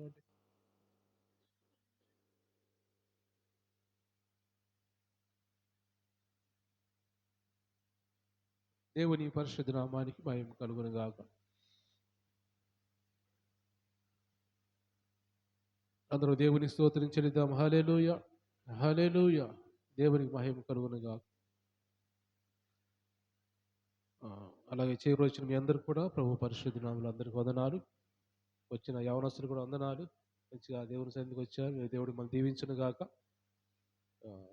చదవండి. దేవుని పరిశుద్ధ నామానికి మహిమ కలుగును గాక. అందరూ దేవుని స్తోత్రం చెల్లిద్దాం. హల్లెలూయా, హల్లెలూయా. దేవునికి మహిమ కలుగును గాక. అలాగే చేరు వచ్చిన మీ అందరూ కూడా ప్రభు పరిశుద్ధ నామములో అందరికి వందనాలు. వచ్చిన యవనస్తులు కూడా వందనాలు. మంచిగా దేవుని సన్నిధికి వచ్చారు. దేవుడు మనం దీవించును గాక.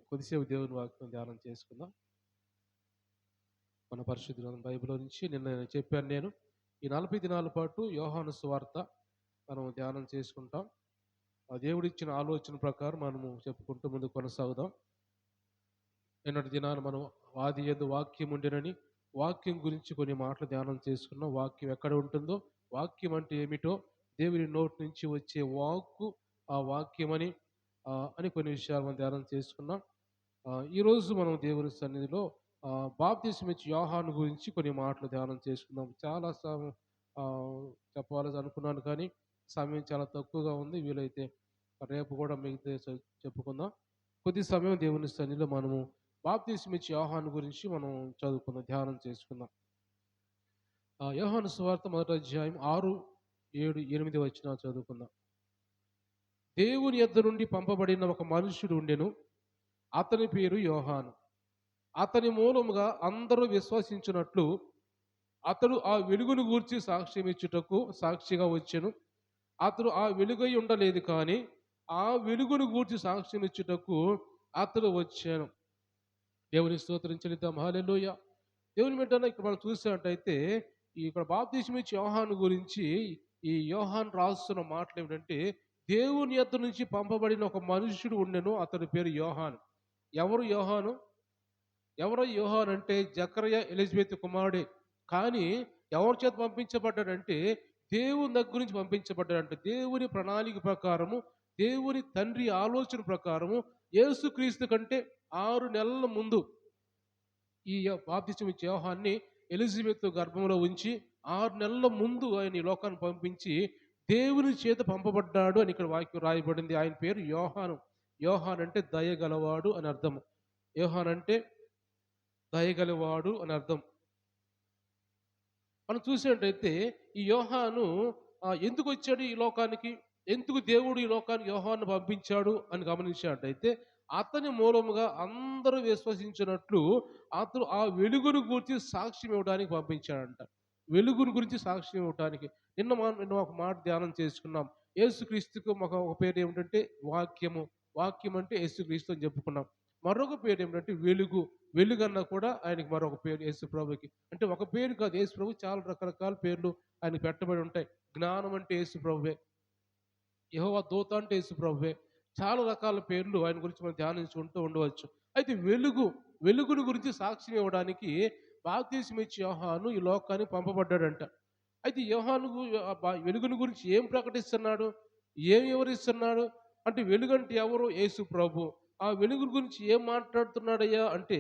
కొద్దిసేపు దేవుని వాక్యం ధ్యానం చేసుకుందాం. మన పరిశుద్ధ గ్రంథం బైబిల్లో నుంచి నిన్న చెప్పాను నేను. ఈ 40 దినాల పాటు యోహాను సువార్త మనం ధ్యానం చేసుకుంటాం. ఆ దేవుడిచ్చిన ఆలోచన ప్రకారం మనము చెప్పుకుంటూ ముందు కొనసాగుదాం. నిన్నటి దినాన మనం ఆది యందు వాక్యం ఉండెనని, వాక్యం గురించి కొన్ని మాటలు ధ్యానం చేసుకున్నాం. వాక్యం ఎక్కడ ఉంటుందో, వాక్యం అంటే ఏమిటో, దేవుని నోటి నుంచి వచ్చే వాక్కు ఆ వాక్యం అని కొన్ని విషయాలు మనం ధ్యానం చేసుకున్నాం. ఈరోజు మనం దేవుని సన్నిధిలో బాప్తిసం ఇచ్చే యోహాను గురించి కొన్ని మాటలు ధ్యానం చేసుకుందాం. చాలా చెప్పాలని అనుకున్నాను, కానీ సమయం చాలా తక్కువగా ఉంది. వీలైతే రేపు కూడా మిగతా చెప్పుకుందాం. కొద్ది సమయం దేవుని సన్నిధిలో మనము బాప్తిసం ఇచ్చే యోహాను గురించి మనం చదువుకుందాం, ధ్యానం చేసుకుందాం. యోహాను సువార్త 1వ అధ్యాయం 6, 7, 8 వచనాలు చదువుకుందాం. దేవుని యొద్ద నుండి పంపబడిన ఒక మనుష్యుడు ఉండెను. అతని పేరు యోహాను. అతని మూలముగా అందరూ విశ్వసించినట్లు అతడు ఆ వెలుగును గూర్చి సాక్ష్యం ఇచ్చుటకు సాక్షిగా వచ్చెను. అతడు ఆ వెలుగై ఉండలేదు, కానీ ఆ వెలుగును గూర్చి సాక్ష్యం ఇచ్చుటకు అతడు వచ్చాను. దేవుని స్తోత్రం చెల్లిద్దాం. హల్లెలూయా. దేవుని బిడ్డలారా, ఇక్కడ మనం చూసినట్టయితే ఇక్కడ బాప్తిసం ఇచ్చే యోహాను గురించి ఈ యోహాను రాస్తున్న మాటలు ఏమిటంటే, దేవుని యొద్ద నుంచి పంపబడిన ఒక మనుష్యుడు ఉండెను. అతని పేరు యోహాను. ఎవరు యోహాను? ఎవరో యోహాను అంటే జకర్యా ఎలిజబెత్ కుమారుడే. కానీ ఎవరి చేత పంపించబడ్డాడంటే దేవుని దగ్గర నుంచి పంపించబడ్డాడంటే, దేవుని ప్రణాళిక ప్రకారము, దేవుని తండ్రి ఆలోచన ప్రకారము యేసుక్రీస్తు కంటే 6 నెలల ముందు ఈ బాప్తిసం ఇచ్చే యోహాన్ని ఎలిజబెత్ గర్భంలో ఉంచి 6 నెలల ముందు ఆయన ఈ లోకాన్ని పంపించి దేవుని చేత పంపబడ్డాడు అని ఇక్కడ వాక్యం రాయబడింది. ఆయన పేరు యోహాను. యోహాన్ అంటే దయగలవాడు అని అర్థం. యోహాన్ అంటే దయగలవాడు అని అర్థం. మనం చూసినట్టయితే ఈ యోహాను ఎందుకు వచ్చాడు ఈ లోకానికి, ఎందుకు దేవుడు ఈ లోకానికి యోహాను పంపించాడు అని గమనించినట్టయితే, అతని మూలముగా అందరూ విశ్వసించినట్లు అతడు ఆ వెలుగును గురించి సాక్ష్యం ఇవ్వడానికి పంపించాడంట. వెలుగును గురించి సాక్ష్యం ఇవ్వడానికి. నిన్న ఒక మాట ధ్యానం చేసుకున్నాం. యేసుక్రీస్తుకు ఒక పేరు ఏమిటంటే వాక్యము. వాక్యం అంటే యేసుక్రీస్తు అని చెప్పుకున్నాం. మరొక పేరు ఏమిటంటే వెలుగు. వెలుగన్నా కూడా ఆయనకి మరొక పేరు యేసు ప్రభుకి. అంటే ఒక పేరు కాదు, యేసు ప్రభు చాలా రకరకాల పేర్లు ఆయనకు పెట్టబడి ఉంటాయి. జ్ఞానం అంటే యేసు ప్రభువే, యెహోవా దూత అంటే యేసు ప్రభువే. చాలా రకాల పేర్లు ఆయన గురించి మనం ధ్యానించుకుంటూ ఉండవచ్చు. అయితే వెలుగుని గురించి సాక్ష్యం ఇవ్వడానికి బాప్తిసం ఇచ్చే యోహాను ఈ లోకానికి పంపబడ్డాడంట. అయితే యోహాను వెలుగుని గురించి ఏం ప్రకటిస్తున్నాడు, ఏం వివరిస్తున్నాడు అంటే, వెలుగంటే ఎవరు? యేసు ప్రభు. ఆ వెలుగు గురించి ఏం మాట్లాడుతున్నాడయ్యా అంటే,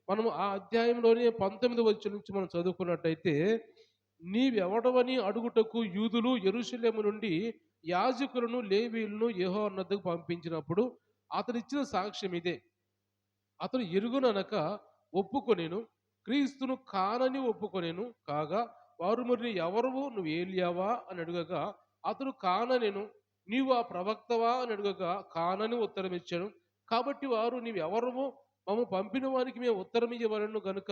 మనం ఆ అధ్యాయంలోనే 19వ వచనం నుంచి మనం చదువుకున్నట్టయితే, నీవెవడవని అడుగుటకు యూదులు యెరూషలేము నుండి యాజకులను లేవీయులను యెహోవా వద్దకు పంపించినప్పుడు అతనిచ్చిన సాక్ష్యం ఇదే. అతడు ఎరుగుననక ఒప్పుకొనెను, క్రీస్తును కానని ఒప్పుకొనెను. కాగా వారు, మరి ఎవరు, నువ్వు ఏలియావా అని అడుగగా అతడు కాననెను. నీవు ఆ ప్రవక్తవా అని అడుగగా కానని ఉత్తరం ఇచ్చాను. కాబట్టి వారు, నీవెవరము, మమ్ము పంపిన వారికి మేము ఉత్తరం ఇవ్వవలెను గనుక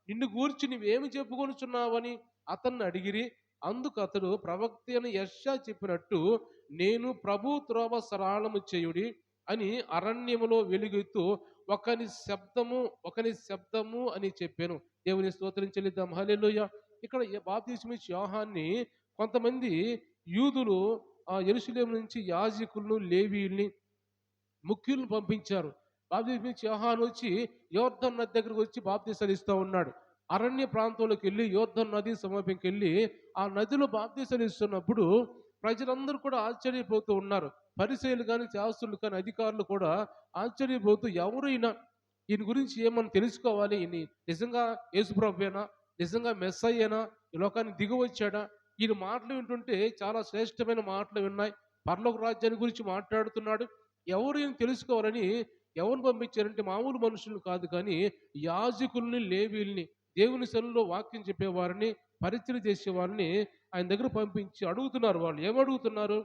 నిన్ను గూర్చి నీవేమి చెప్పుకొనుచున్నావని అతన్ని అడిగిరి. అందుకు అతడు, ప్రవక్త అని యెషయా చెప్పినట్టు నేను ప్రభు త్రోవ సరళము చేయుడి అని అరణ్యములో వెలుగుతూ ఒకని శబ్దము అని చెప్పాను. దేవుని స్తోత్రం చెల్లిద్దాం. హల్లెలూయా. ఇక్కడ బాప్తిసం ఇచ్చే యోహాన్ని కొంతమంది యూదులు యెరూషలేము నుంచి యాజకులను లేవీయుల్ని ముఖ్యులను పంపించారు. బాప్తిసం ఇచ్చే యోహాను వచ్చి యోర్దాను నది దగ్గరకు వచ్చి బాప్తిసాలు ఇస్తూ ఉన్నాడు. అరణ్య ప్రాంతంలోకి వెళ్ళి యోర్దాను నది సమీపంకి వెళ్ళి ఆ నదిలో బాప్తిసాలు ఇస్తున్నప్పుడు ప్రజలందరూ కూడా ఆశ్చర్యపోతూ ఉన్నారు. పరిసయ్యులు కానీ, శాస్త్రులు కానీ, అధికారులు కూడా ఆశ్చర్యపోతూ, ఎవరైనా ఈయన గురించి ఏమని తెలుసుకోవాలి, ఈయన నిజంగా యేసుప్రభువేనా, నిజంగా మెస్సయ్యేనా, ఈ లోకానికి దిగి వచ్చాడా, ఈయన మాటలు వింటుంటే చాలా శ్రేష్టమైన మాటలు విన్నాయి, పరలోక రాజ్యాన్ని గురించి మాట్లాడుతున్నాడు. ఎవరు ఈయన తెలుసుకోవాలని ఎవరిని పంపించారంటే మామూలు మనుషులను కాదు కానీ యాజకుల్ని, లేవీల్ని, దేవుని సన్నిధిలో వాక్యం చెప్పేవారిని, పరిచయం చేసేవారిని ఆయన దగ్గర పంపించి అడుగుతున్నారు. వాళ్ళు ఏమడుగుతున్నారు?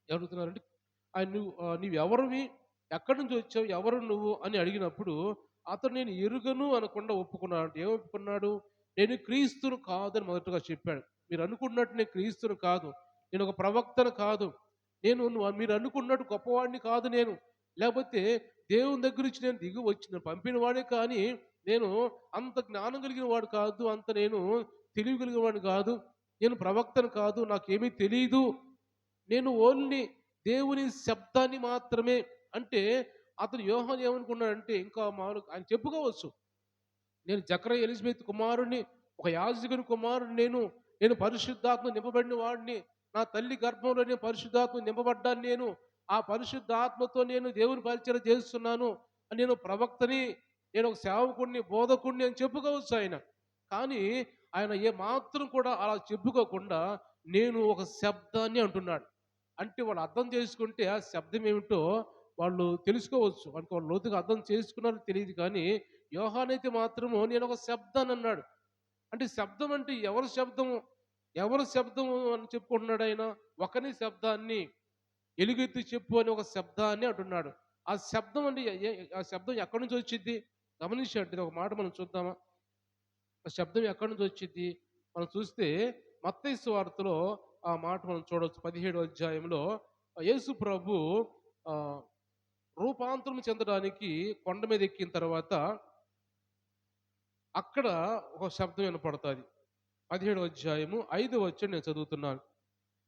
ఏమడుగుతున్నారంటే ఆయన నీవెవరివి? ఎక్కడి నుంచి వచ్చావు? ఎవరు నువ్వు? అని అడిగినప్పుడు అతను నేను ఎరుగను అనకుండా ఒప్పుకున్నాడు. ఏం ఒప్పుకున్నాడు? నేను క్రీస్తును కాదని మొదటగా చెప్పాడు. మీరు అనుకున్నట్టు నేను క్రీస్తును కాదు. నేను ఒక ప్రవక్తను కాదు. మీరు అనుకున్నట్టు గొప్పవాడిని కాదు నేను. లేకపోతే దేవుని దగ్గర నుంచి నేను దిగి వచ్చిన పంపిన వాడే కానీ నేను అంత జ్ఞానం కలిగిన వాడు కాదు. అంత నేను తెలివి కలిగిన వాడిని కాదు. నేను ప్రవక్తను కాదు. నాకేమీ తెలీదు. నేను ఓన్లీ దేవుని శబ్దాన్ని మాత్రమే. అంటే అతను యోహాను ఏమనుకున్నాడంటే ఇంకా మామూలుగా ఆయన చెప్పుకోవచ్చు. నేను జకర్యా ఎలిజబెత్ కుమారుడిని, ఒక యాజకుని కుమారుడిని నేను పరిశుద్ధాత్మ నింపబడిన వాడిని. నా తల్లి గర్భంలో నేను పరిశుద్ధాత్మ నింపబడ్డాను నేను. ఆ పరిశుద్ధాత్మతో నేను దేవుని పరిచయం చేస్తున్నాను. నేను ప్రవక్తని, నేను ఒక సేవకుడిని, బోధకుడిని అని చెప్పుకోవచ్చు ఆయన. కానీ ఆయన ఏ మాత్రం కూడా అలా చెప్పుకోకుండా నేను ఒక శబ్దాన్ని అంటున్నాడు. అంటే వాళ్ళు అర్థం చేసుకుంటే ఆ శబ్దం ఏమిటో వాళ్ళు తెలుసుకోవచ్చు. అంటే వాళ్ళు లోతుగా అర్థం చేసుకున్నారో తెలియదు కానీ యోహానైతే మాత్రము నేను ఒక శబ్దాన్ని అన్నాడు. అంటే శబ్దం అంటే ఎవరి శబ్దము? ఎవరి శబ్దము అని చెప్పుకుంటున్నాడు ఆయన? ఒకని శబ్దాన్ని ఎలుగెత్తి చెప్పు అని ఒక శబ్దాన్ని అంటున్నాడు. ఆ శబ్దం అంటే ఆ శబ్దం ఎక్కడి నుంచి వచ్చిద్ది? గమనించండి ఒక మాట మనం చూద్దామా? ఆ శబ్దం ఎక్కడి నుంచి వచ్చిద్ది? మనం చూస్తే మత్తయి సువార్తలో ఆ మాట మనం చూడవచ్చు. 17వ అధ్యాయంలో యేసు ప్రభు ఆహ్, రూపాంతరం చెందడానికి కొండ మీద ఎక్కిన తర్వాత అక్కడ ఒక శబ్దం వినపడతాది. 17వ అధ్యాయము 5వ వచనం నేను చదువుతున్నాను.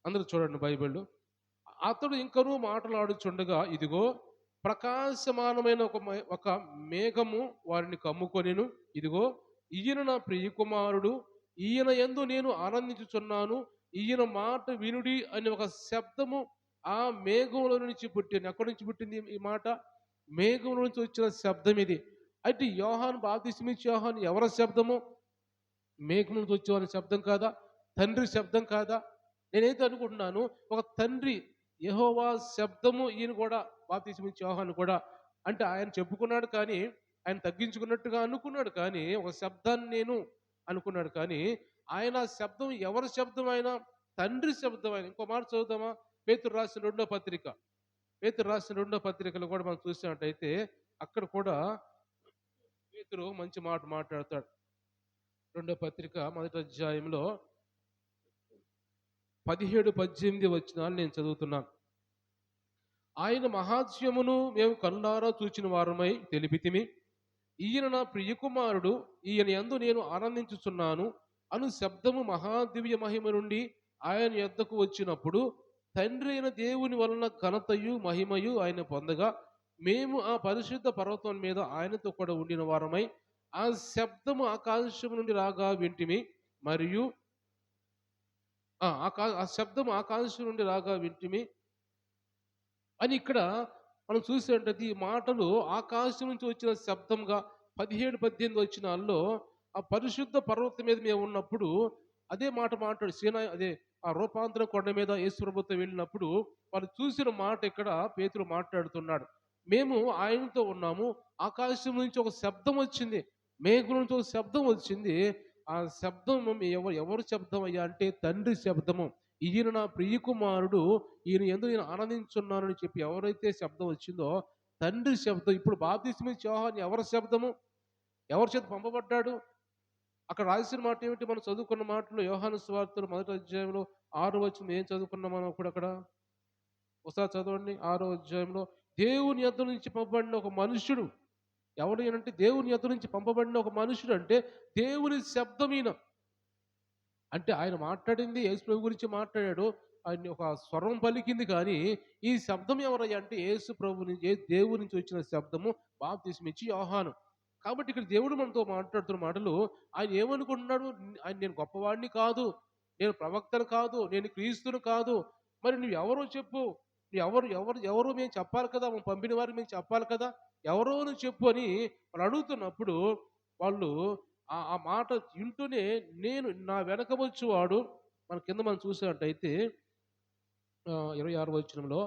అందరూ చూడండి బైబిల్. అతడు ఇంకనూ మాటలాడుచుండగా ఇదిగో ప్రకాశమానమైన ఒక మేఘము వారిని కమ్ముకొనెను. ఇదిగో ఈయన నా ప్రియకుమారుడు, ఈయన యందు నేను ఆనందించుచున్నాను, ఈయన మాట వినుడి అని ఒక శబ్దము ఆ మేఘంలో నుంచి పుట్టింది. ఎక్కడి నుంచి పుట్టింది ఈ మాట? మేఘంలో నుంచి వచ్చిన శబ్దం ఇది. అయితే యోహాను బాప్తిస్మిచ్చే యోహాను ఎవరి శబ్దము? మేఘం నుంచి వచ్చేవాని శబ్దం కాదా? తండ్రి శబ్దం కాదా? నేనైతే అనుకుంటున్నాను ఒక తండ్రి యెహోవా శబ్దము ఈయన కూడా బాప్తిస్మిచ్చే యోహాను కూడా. అంటే ఆయన చెప్పుకున్నాడు కానీ ఆయన తగ్గించుకున్నట్టుగా అనుకున్నాడు కానీ ఒక శబ్దాన్ని నేను అనుకున్నాడు కానీ ఆయన శబ్దం ఎవరి శబ్దం? ఆయన తండ్రి శబ్దం. ఆయన ఇంకో మాట చదువుదామా? పేతురు రాసిన రెండో పత్రిక. పేతురు రాసిన రెండో పత్రికలో కూడా మనం చూసినట్టయితే అక్కడ కూడా పేతురు మంచి మాట మాట్లాడతాడు. రెండో పత్రిక మొదటి అధ్యాయంలో 17, 18 వచనాలు నేను చదువుతున్నాను. ఆయన మహాత్మ్యమును మేము కళ్ళారా చూచిన వారమై తెలిపితిమి. ఈయన నా ప్రియకుమారుడు, ఈయన యందు నేను ఆనందించుచున్నాను అను శబ్దము మహాదివ్య మహిమ నుండి ఆయన యొద్దకు వచ్చినప్పుడు తండ్రి అయిన దేవుని వలన ఘనతయు మహిమయు ఆయన పొందగా మేము ఆ పరిశుద్ధ పర్వతం మీద ఆయనతో కూడా ఉండిన వారమై ఆ శబ్దము ఆకాశం నుండి రాగా వింటిమి. మరియు ఆ శబ్దము ఆకాశం నుండి రాగా వింటిమి అని ఇక్కడ మనం చూసేటది. ఈ మాటలు ఆకాశం నుంచి వచ్చిన శబ్దంగా 17, 18 వచనాల్లో ఆ పరిశుద్ధ పర్వతం మీద మేము ఉన్నప్పుడు అదే మాట మాట్లాడు అదే ఆ రూపాంతర కొండ మీద యేసు ప్రభుతో వెళ్ళినప్పుడు వాళ్ళు చూసిన మాట ఇక్కడ పేతురు మాట్లాడుతున్నాడు. మేము ఆయనతో ఉన్నాము. ఆకాశం నుంచి ఒక శబ్దం వచ్చింది. మేఘం నుంచి ఒక శబ్దం వచ్చింది. ఆ శబ్దం ఎవరు శబ్దం అయ్యా అంటే తండ్రి శబ్దము. ఈయన నా ప్రియకుమారుడు, ఈయన యందు నేను ఆనందించున్నానని చెప్పి ఎవరైతే శబ్దం వచ్చిందో తండ్రి శబ్దం. ఇప్పుడు బాప్తిస్మిచ్చే యోహాను ఎవరి శబ్దము? ఎవరి చేత పంపబడ్డాడు? అక్కడ రాసిన మాట ఏమిటి? మనం చదువుకున్న మాటలు యోహాను సువార్తలు మొదటి అధ్యాయంలో 6వ వచనం ఏం చదువుకున్నాం మనం ఇప్పుడు అక్కడ? ఒకసారి చదవండి. 6వ అధ్యాయంలో దేవుని యొద్ద నుంచి పంపబడిన ఒక మనుష్యుడు. ఎవడు అంటే దేవుని యొద్ద నుంచి పంపబడిన ఒక మనుషుడు అంటే దేవుని శబ్దం ఈయన. అంటే ఆయన మాట్లాడింది యేసు ప్రభు గురించి మాట్లాడాడు. ఆయన ఒక స్వరం పలికింది కానీ ఈ శబ్దం ఎవరయ్యా అంటే యేసు ప్రభు నుంచి దేవుని నుంచి వచ్చిన శబ్దము బాప్తిస్మిచ్చి యోహాను. కాబట్టి ఇక్కడ దేవుడు మనతో మాట్లాడుతున్న మాటలు ఆయన ఏమనుకుంటున్నాడు? ఆయన నేను గొప్పవాడిని కాదు, నేను ప్రవక్తను కాదు, నేను క్రీస్తును కాదు. మరి నువ్వు ఎవరో చెప్పు. నువ్వు ఎవరు ఎవరు ఎవరు మేము చెప్పాలి కదా, మేము పంపిన వారికి మేము చెప్పాలి కదా, ఎవరో నువ్వు చెప్పు అని వాళ్ళు అడుగుతున్నప్పుడు వాళ్ళు ఆ మాట వింటూనే నేను నా వెనక వచ్చేవాడు మన కింద మనం చూసినట్టయితే 26వ వచనంలో,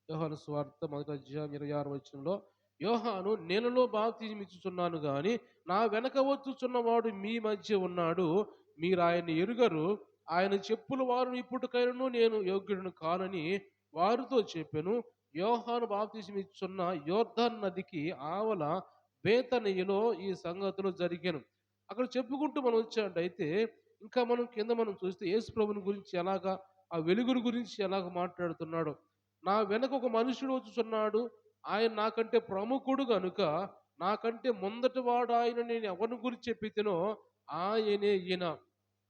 యోహాను సువార్త మొదటి అధ్యాయం 26వ వచనంలో, యోహాను నీళ్లలో బాప్తిసం ఇచ్చుచున్నాను గాని నా వెనక వచ్చుచున్నవాడు మీ మధ్య ఉన్నాడు, మీరు ఆయన్ని ఎరుగరు, ఆయన చెప్పుల వారు ఇప్పటికైనను నేను యోగ్యుడను కానని వారితో చెప్పెను. యోహాను బాప్తిసం ఇచ్చుచున్న యోర్దాను నదికి ఆవల బేతనియలో ఈ సంగతులు జరిగాను. అక్కడ చెప్పుకుంటూ మనం వచ్చామంటే, ఇంకా మనం కింద మనం చూస్తే యేసు ప్రభుని గురించి ఎలాగా, ఆ వెలుగుని గురించి ఎలాగ మాట్లాడుతున్నాడు. నా వెనక ఒక మనుషుడు వచ్చుచున్నాడు, ఆయన నాకంటే ప్రముఖుడు గనుక నాకంటే ముందటి వాడు ఆయన, నేను ఎవరిని గురించి చెప్పితేనో ఆయనే ఈయన.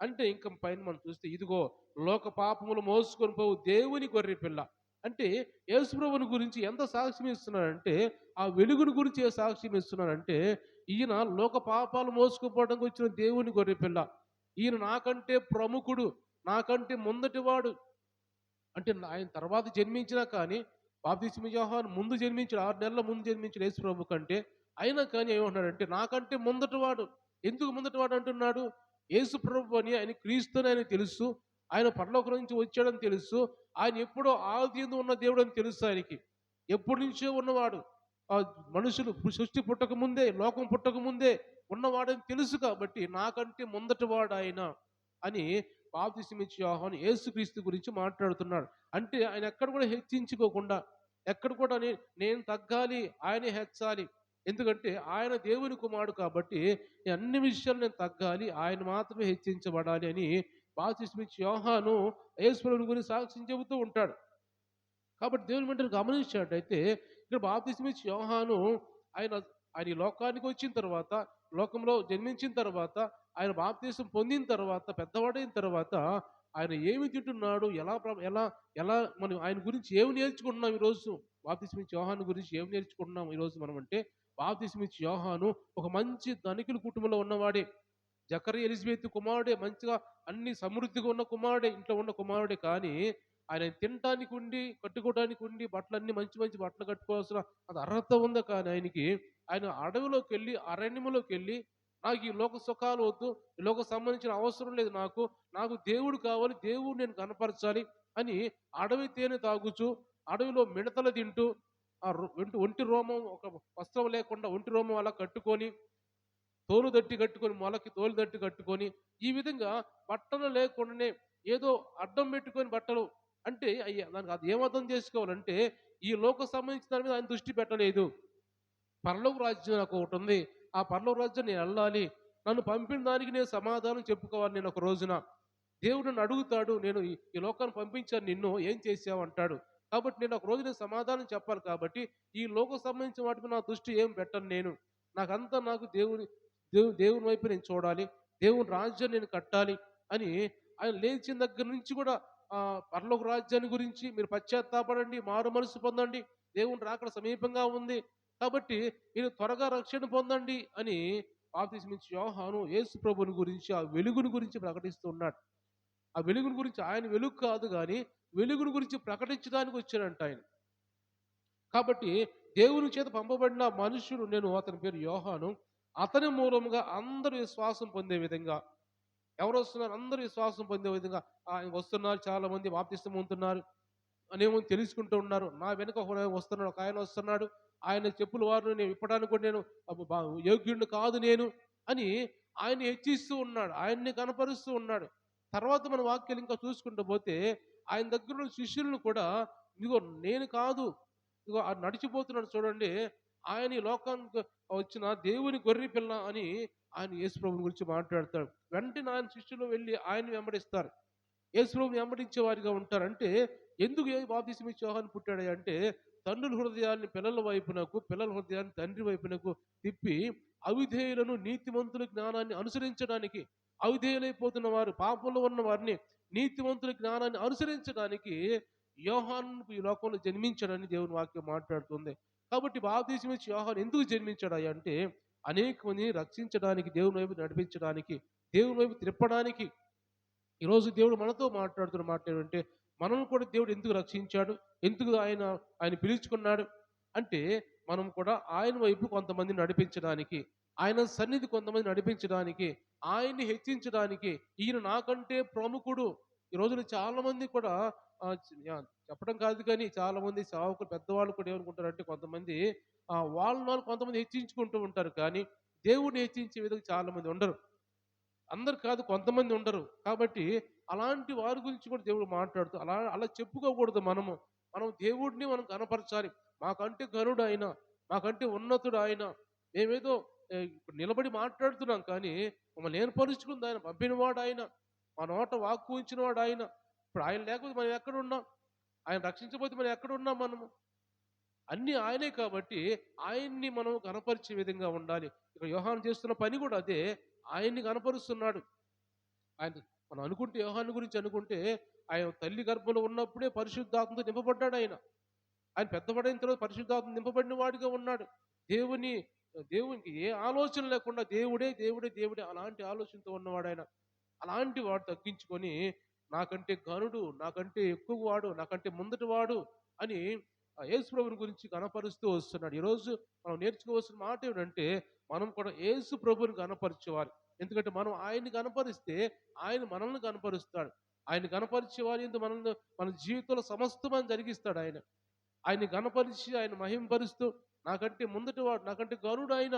అంటే ఇంక పైన మనం చూస్తే, ఇదిగో లోక పాపములు మోసుకొని పోవు దేవుని గొర్రె పిల్ల. అంటే యేసుప్రభుని గురించి ఎంత సాక్ష్యం ఇస్తున్నాడంటే, ఆ వెలుగుని గురించి ఏ సాక్ష్యం ఇస్తున్నాడంటే, ఈయన లోక పాపాలు మోసుకుపోవడానికి వచ్చిన దేవుని గొర్రె పిల్ల, ఈయన నాకంటే ప్రముఖుడు, నాకంటే ముందటివాడు. అంటే ఆయన తర్వాత జన్మించినా కానీ, బాప్తిస్మ యోహాను ముందు జన్మించాడు, 6 నెలల ముందు జన్మించిన యేసు ప్రభు కంటే, అయినా కానీ ఏమంటున్నాడంటే నాకంటే ముందటివాడు. ఎందుకు ముందటివాడు అంటున్నాడు? యేసు ప్రభు అని, ఆయన క్రీస్తు అని ఆయనకు తెలుసు, ఆయన పరలోకం నుంచి వచ్చాడని తెలుసు, ఆయన ఎప్పుడో ఆదియందు ఉన్న దేవుడు అని తెలుసు ఆయనకి. ఎప్పటి నుంచో ఉన్నవాడు, ఆ మనుషులు సృష్టి పుట్టక ముందే, లోకం పుట్టక ముందే ఉన్నవాడని తెలుసు కాబట్టి నాకంటే ముందటివాడు ఆయన అని బాప్తిసం ఇచ్చే యోహాను యేసుక్రీస్తు గురించి మాట్లాడుతున్నాడు. అంటే ఆయన ఎక్కడ కూడా హెచ్చించుకోకుండా, ఎక్కడ కూడా నేను తగ్గాలి, ఆయనే హెచ్చాలి. ఎందుకంటే ఆయన దేవుని కుమారుడు కాబట్టి అన్ని విషయాలు నేను తగ్గాలి, ఆయన మాత్రమే హెచ్చించబడాలి అని బాప్తిసం ఇచ్చే యోహాను యేసు ప్రభువుని గురించి సాక్ష్యం చెబుతూ ఉంటాడు. కాబట్టి దేవుని వెంటనే గమనించినట్టయితే, ఇక్కడ బాప్తిసం ఇచ్చే యోహాను ఆయన ఆయన ఈ లోకానికి వచ్చిన తర్వాత, లోకంలో జన్మించిన తర్వాత, ఆయన బాప్తిసం పొందిన తర్వాత, పెద్దవాడైన తర్వాత ఆయన ఏమి తింటున్నాడు, ఎలా ఎలా మనం ఆయన గురించి ఏమి నేర్చుకుంటున్నాం ఈరోజు? బాప్తిసం ఇచ్చే యోహాను గురించి ఏమి నేర్చుకుంటున్నాం ఈరోజు మనం అంటే, బాప్తిసం ఇచ్చే యోహాను ఒక మంచి ధనికుల కుటుంబంలో ఉన్నవాడే. జకర్యా ఎలిజబెత్ కుమారుడే, మంచిగా అన్ని సమృద్ధిగా ఉన్న కుమారుడే, ఇంట్లో ఉన్న కుమారుడే. కానీ ఆయన తినటానికి ఉండి, కట్టుకోవడానికి ఉండి, బట్టలన్నీ మంచి మంచి బట్టలు కట్టుకోవాల్సిన అది అర్హత ఉంది. కానీ ఆయనకి, ఆయన అడవిలోకి వెళ్ళి, అరణ్యములోకి వెళ్ళి, నాకు ఈ లోక సుఖాలు వద్దు, ఈ లోక సంబంధించిన అవసరం లేదు, నాకు నాకు దేవుడు కావాలి, దేవుడు నేను కనపరచాలి అని అడవి తేనె తాగుచు, అడవిలో మిడతలు తింటూ, ఒంటి రోమం, ఒక వస్త్రం లేకుండా ఒంటి రోమం అలా కట్టుకొని, తోలు దట్టి కట్టుకొని, మొలకి తోలు దట్టి కట్టుకొని, ఈ విధంగా బట్టలు లేకుండానే ఏదో అడ్డం పెట్టుకొని బట్టలు, అంటే దానికి అది ఏం అర్థం చేసుకోవాలంటే, ఈ లోక సంబంధించిన దాని మీద ఆయన దృష్టి పెట్టలేదు. పరలోక రాజ్యం నాకు ఒకటి ఉంది, ఆ పరలోక రాజ్యం నేను వెళ్ళాలి, నన్ను పంపిన దానికి నేను సమాధానం చెప్పుకోవాలి. నేను ఒక రోజున దేవుడు నన్ను అడుగుతాడు, నేను ఈ లోకాన్ని పంపించాను, నిన్ను ఏం చేసావు అంటాడు. కాబట్టి నేను ఒక రోజు నేను సమాధానం చెప్పాలి. కాబట్టి ఈ లోక సంబంధించిన వాటి మీద నా దృష్టి ఏం పెట్టను నేను. నాకంతా నాకు దేవుని వైపు నేను చూడాలి, దేవుని రాజ్యాన్ని నేను కట్టాలి అని ఆయన లేచిన దగ్గర నుంచి కూడా పరలోక రాజ్యాన్ని గురించి, మీరు పశ్చాత్తాపడండి, మారు మనసు పొందండి, దేవుని రాకడ సమీపంగా ఉంది, కాబట్టి మీరు త్వరగా రక్షణ పొందండి అని బాప్తిసం ఇచ్చే యోహాను యేసు ప్రభుని గురించి, ఆ వెలుగుని గురించి ప్రకటిస్తూ ఉన్నాడు. ఆ వెలుగుని గురించి, ఆయన వెలుగు కాదు కానీ వెలుగుని గురించి ప్రకటించడానికి వచ్చాడంట ఆయన. కాబట్టి దేవుని చేత పంపబడిన మనుషుడు, నేను అతని పేరు యోహాను, అతని మూలముగా అందరూ విశ్వాసం పొందే విధంగా, ఎవరు వస్తున్నారు? అందరూ విశ్వాసం పొందే విధంగా ఆయన వస్తున్నారు. చాలా మంది బాప్తిసం పొందుతున్నారు అనేమో తెలుసుకుంటూ ఉన్నారు. నా వెనుక ఒక వస్తున్నాడు, ఒక ఆయన వస్తున్నాడు, ఆయన చెప్పుల వారు నేను విప్పడానికి కూడా నేను యోగ్యుడిని కాదు నేను అని ఆయన హెచ్చిస్తూ ఉన్నాడు, ఆయన్ని కనపరుస్తూ ఉన్నాడు. తర్వాత మన వాక్యాలు ఇంకా చూసుకుంటూ పోతే, ఆయన దగ్గర ఉన్న శిష్యులను కూడా, ఇదిగో నేను కాదు, ఇదిగో నడిచిపోతున్నాడు చూడండి, ఆయన ఈ లోకానికి వచ్చిన దేవుని గొర్రె పిల్ల అని ఆయన యేసు ప్రభుని గురించి మాట్లాడతాడు. వెంటనే ఆయన శిష్యులు వెళ్ళి ఆయన్ని వెంబడిస్తారు, యేసు ప్రభుని వెంబడించే వారిగా ఉంటారు. అంటే ఎందుకు బాప్తిసం ఇచ్చే యోహాను పుట్టాడు అంటే, తండ్రుల హృదయాన్ని పిల్లల వైపునకు, పిల్లల హృదయాన్ని తండ్రి వైపునకు తిప్పి, అవిధేయులను నీతిమంతుల జ్ఞానాన్ని అనుసరించడానికి, అవిధేయులైపోతున్న వారు, పాపంలో ఉన్న వారిని నీతిమంతుల జ్ఞానాన్ని అనుసరించడానికి యోహాను ఈ లోకంలో జన్మించాడని దేవుని వాక్యం మాట్లాడుతుంది. కాబట్టి బాప్తిసం ఇచ్చే యోహాను ఎందుకు జన్మించాడు అంటే, అనేక మందిని రక్షించడానికి, దేవుని వైపు నడిపించడానికి, దేవుని వైపు త్రిప్పడానికి. ఈరోజు దేవుడు మనతో మాట్లాడుతున్న మాట ఏంటంటే, మనం కూడా దేవుడు ఎందుకు రక్షించాడు, ఎందుకు ఆయన ఆయన పిలుచుకున్నాడు అంటే, మనం కూడా ఆయన వైపు కొంతమంది నడిపించడానికి, ఆయన సన్నిధి కొంతమంది నడిపించడానికి, ఆయన్ని హెచ్చించడానికి. ఈయన నాకంటే ప్రముఖుడు. ఈ రోజున చాలా మంది కూడా చెప్పడం కాదు కానీ చాలామంది సేవకులు పెద్దవాళ్ళు కూడా ఏమనుకుంటారంటే కొంతమంది వాళ్ళని వాళ్ళు కొంతమంది హెచ్చించుకుంటూ ఉంటారు. కానీ దేవుడిని హెచ్చించే విధంగా చాలామంది ఉండరు. అందరు కాదు కొంతమంది ఉండరు. కాబట్టి అలాంటి వారి గురించి కూడా దేవుడు మాట్లాడుతూ అలా చెప్పుకోకూడదు మనము. మనం దేవుడిని మనం గనపరచాలి. మాకంటే ఘనుడాయన, మాకంటే ఉన్నతుడాయన. మేమేదో ఇప్పుడు నిలబడి మాట్లాడుతున్నాం కానీ మమ్మల్ని ఏర్పరుచుకుందాయన, పంపినవాడాయన, మా నోట వాక్కు ఉంచినవాడాయన. ఇప్పుడు ఆయన లేకపోతే మనం ఎక్కడున్నాం? ఆయన రక్షించకపోతే మనం ఎక్కడున్నాం మనము? అన్నీ ఆయనే కాబట్టి ఆయన్ని మనం గనపరిచే విధంగా ఉండాలి. ఇక్కడ యోహాను చేస్తున్న పని కూడా అదే. ఆయన్ని గనపరుస్తున్నాడు. ఆయన మనం అనుకుంటే యోహాను గురించి అనుకుంటే ఆయన తల్లి గర్భంలో ఉన్నప్పుడే పరిశుద్ధాత్మతో నింపబడ్డాడు ఆయన. ఆయన పెద్దవాడైన తర్వాత పరిశుద్ధాత్మ నింపబడిన వాడిగా ఉన్నాడు. దేవుని దేవునికి ఏ ఆలోచన లేకుండా దేవుడే, దేవుడే, దేవుడే అలాంటి ఆలోచనతో ఉన్నవాడాయన. అలాంటి వాడు తగ్గించుకొని నాకంటే ఘనుడు, నాకంటే ఎక్కువ వాడు, నాకంటే ముందటి వాడు అని యేసు ప్రభువుని గురించి గణపరుస్తూ వస్తున్నాడు. ఈరోజు మనం నేర్చుకోవాల్సిన మాట ఏమిటంటే మనం కూడా యేసు ప్రభువుని గణపరచేవారు. ఎందుకంటే మనం ఆయన్ని గణపరిస్తే ఆయన మనల్ని గణపరుస్తాడు. ఆయన గణపరిచే వారి యందు మనల్ని మన జీవితంలో సమస్తమని జరిగిస్తాడు ఆయన. ఆయన్ని గణపరిచి ఆయన మహింపరుస్తూ నాకంటే ముందటి వాడు, నాకంటే గనుడు ఆయన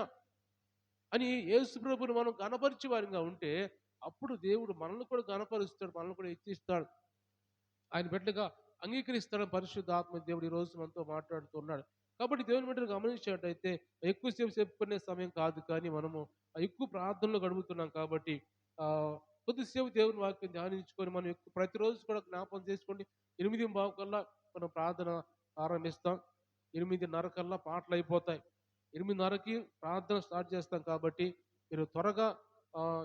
అని యేసు ప్రభువుని మనం గణపరిచే వారిగా ఉంటే అప్పుడు దేవుడు మనల్ని కూడా గణపరుస్తాడు, మనల్ని కూడా హెచ్చిస్తాడు. ఆయన బిడ్డగా అంగీకరిస్తాడని పరిశుద్ధాత్మ దేవుడు ఈ రోజు మనతో మాట్లాడుతున్నాడు. కాబట్టి దేవుని బిడ్డలు గమనించినట్టయితే ఎక్కువసేపు చెప్పుకునే సమయం కాదు కానీ మనము ఎక్కువ ప్రార్థనలో గడుపుతున్నాం కాబట్టి కొద్దిసేపు దేవుని వాక్యం ధ్యానించుకొని మనం ఎక్కువ ప్రతిరోజు కూడా జ్ఞాపకం చేసుకోండి. 8:15 కల్లా మనం ప్రార్థన ఆరంభిస్తాం. 8:30 కల్లా పాటలు అయిపోతాయి. 8:30కి ప్రార్థన స్టార్ట్ చేస్తాం కాబట్టి మీరు త్వరగా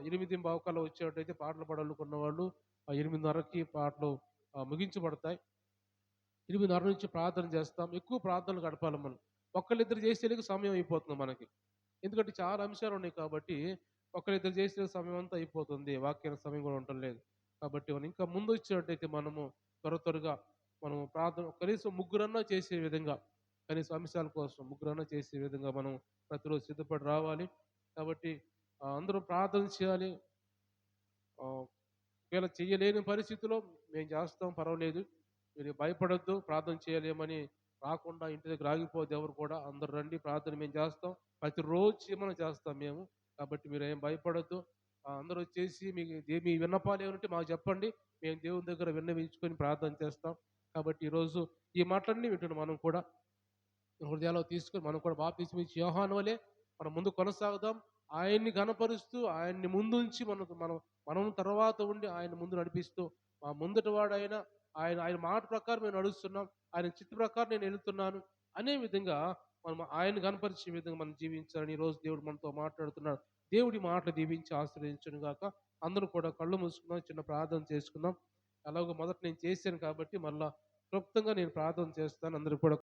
8:15 కల్లా వచ్చేటట్టయితే పాటలు పాడాలనుకున్న వాళ్ళు 8:30కి పాటలు ముగించబడతాయి. 8:30 నుంచి ప్రార్థన చేస్తాం. ఎక్కువ ప్రార్థనలు గడపాలి మనం. ఒక్కళ్ళిద్దరు చేసేందుకు సమయం అయిపోతుంది మనకి. ఎందుకంటే చాలా అంశాలు ఉన్నాయి కాబట్టి ఒకళ్ళిద్దరు చేసే సమయం అంతా అయిపోతుంది. వాక్యానికి సమయం కూడా ఉండటం లేదు. కాబట్టి మనం ఇంకా ముందు వచ్చినట్టయితే మనము త్వరగా మనం ప్రార్థన కనీసం ముగ్గురన్నా చేసే విధంగా కనీసం అంశాల కోసం ముగ్గురన్నా చేసే విధంగా మనం ప్రతిరోజు సిద్ధపడి రావాలి. కాబట్టి అందరూ ప్రార్థన చేయాలి. ఆహ్, ఒకవేళ చెయ్యలేని పరిస్థితిలో మేము చేస్తాం పర్వాలేదు. మీరు భయపడొద్దు. ప్రార్థన చేయలేమని రాకుండా ఇంటి దగ్గర ఆగిపోద్దు ఎవరు కూడా. అందరూ రండి ప్రార్థన మేము చేస్తాం. ప్రతిరోజు చేయమని చేస్తాం మేము. కాబట్టి మీరేం భయపడొద్దు. అందరూ వచ్చేసి మీ విన్నపాలు ఏమైనా మాకు చెప్పండి. మేము దేవుని దగ్గర విన్నవించుకొని ప్రార్థన చేస్తాం. కాబట్టి ఈరోజు ఈ మాటలన్నీ వింటున్న మనం కూడా హృదయాల్లో తీసుకొని మనం కూడా బాప్తిస్మం ఇచ్చి యోహాను వలె మనం ముందు కొనసాగుదాం. ఆయన్ని ఘనపరుస్తూ ఆయన్ని ముందుంచి మనం తర్వాత ఉండి ఆయన ముందు నడిపిస్తూ మా ముందటి వాడైన ఆయన ఆయన మాట ప్రకారం మేము నడుస్తున్నాం. ఆయన చిత్త ప్రకారం నేను వెళ్తున్నాను అనే విధంగా మనం ఆయన్ని కనపరిచే విధంగా మనం జీవించాలని ఈరోజు దేవుడు మనతో మాట్లాడుతున్నాడు. దేవుడి మాటలు దీవించి ఆశ్రయించును గాక. అందరూ కూడా కళ్ళు మూసుకుందాం, చిన్న ప్రార్థన చేసుకుందాం. అలాగో మొదట నేను చేశాను కాబట్టి మళ్ళా క్లుప్తంగా నేను ప్రార్థన చేస్తాను. అందరూ కూడా